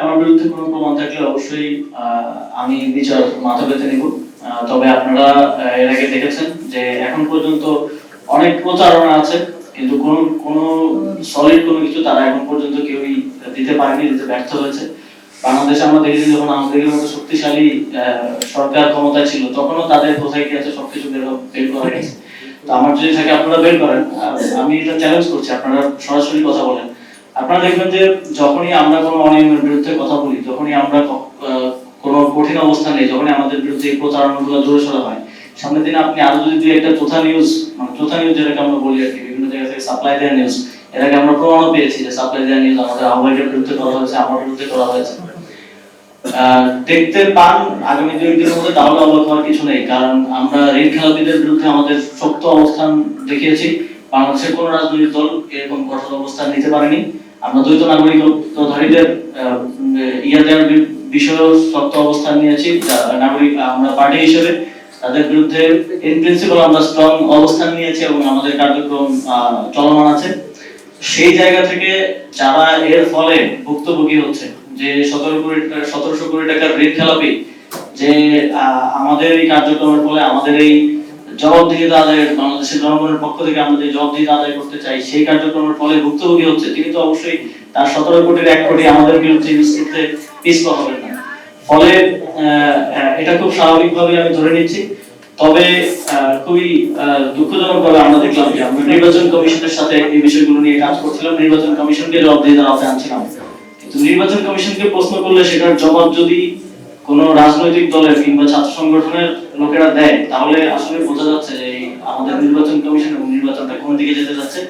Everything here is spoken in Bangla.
আমার বিরুদ্ধে কোনো প্রমাণ থাকলে অবশ্যই আমি বিচার মাথা পেতে নিব। তবে আপনারা এর আগে দেখেছেন যে এখন পর্যন্ত অনেক প্রচারণা আছে, কিন্তু কোনো সলিড কোনো কিছু তারা এখন পর্যন্ত কেউই দিতে পারেনি, দিতে ব্যর্থ হয়েছে। বাংলাদেশে আমরা দেখেছি যখন আমাদের মতো শক্তিশালী সরকার ক্ষমতায় ছিল, তখনও তাদের কোথায় কি আছে সবকিছু বের করা গেছে। তো আমার যদি থাকে আপনারা বের করেন, আমি এটা চ্যালেঞ্জ করছি, আপনারা সরাসরি কথা বলেন। আপনারা দেখবেন যে যখনই আমরা কোনো অনিয়মের বিরুদ্ধে কথা বলি, যখনই আমরা কোনো কঠিন অবস্থান নেই, যখনই আমাদের বিরুদ্ধে এই প্রচারণাগুলো জোরে সোরে হয়, সামনের দিনে আপনি আরো যদি একটা চোথা নিউজ, মানে চোথা নিউজ যেটাকে আমরা বলি আর কি, বিভিন্ন জায়গা থেকে সাপ্লাই দেওয়া নিউজ, এর আগে আমরা প্রমাণও পেয়েছি যে সাপ্লাই দেওয়া নিউজ আমাদের আহ্বায়কের বিরুদ্ধে করা হয়েছে, আমার বিরুদ্ধে করা হয়েছে। দেখতে পান আগামী 2 দিনের মধ্যে, তাহলে অবাক হওয়ার কিছু নেই। কারণ আমরা ঋণ খেলাপিদের বিরুদ্ধে আমাদের শক্ত অবস্থান দেখিয়েছি। বাংলাদেশের কোন রাজনৈতিক দল এরকম কঠোর অবস্থান নিতে পারেনি। আমরা দ্বৈত নাগরিকত্বধারীদের দেওয়ার বিষয়েও শক্ত অবস্থান নিয়েছি। নাগরিক আমরা পার্টি হিসেবে তাদের বিরুদ্ধে ইন প্রিন্সিপাল আমরা স্ট্রং অবস্থান নিয়েছি এবং আমাদের কার্যক্রম চলমান আছে। সেই জায়গা থেকে যারা এর ফলে ভুক্তভোগী হচ্ছে, যে 1700 কোটি টাকার ঋণ খেলাপি, যে আমাদের এই কার্যক্রমের ফলে আমাদের এই জবাবদিহিতা আদায়ের, বাংলাদেশের জনগণের পক্ষ থেকে আমরা যে জবাবদিহিতা আদায় করতে চাই সেই কার্যক্রমের ফলে ভুক্তভোগী হচ্ছে, তিনি তো অবশ্যই তার 17 কোটির 1 কোটি আমাদের বিরুদ্ধে ইউজ করতে পিছপা হবেন না। ফলে এটা খুব স্বাভাবিকভাবে আমি ধরে নিচ্ছি। তবে খুবই দুঃখজনকভাবে আমরা দেখলাম যে আমরা নির্বাচন কমিশনের সাথে এই বিষয়গুলো নিয়ে কাজ করছিলাম, নির্বাচন কমিশনকে জবাবদিহিতার আওতায় আনছিলাম। কিন্তু নির্বাচন কমিশনকে প্রশ্ন করলে সেটার জবাব যদি কোন রাজনৈতিক দলের কিংবা ছাত্র সংগঠনের লোকেরা দেয়, তাহলে আসলে বোঝা যাচ্ছে যে আমাদের নির্বাচন কমিশন এবং নির্বাচনটা কোন দিকে যেতে যাচ্ছে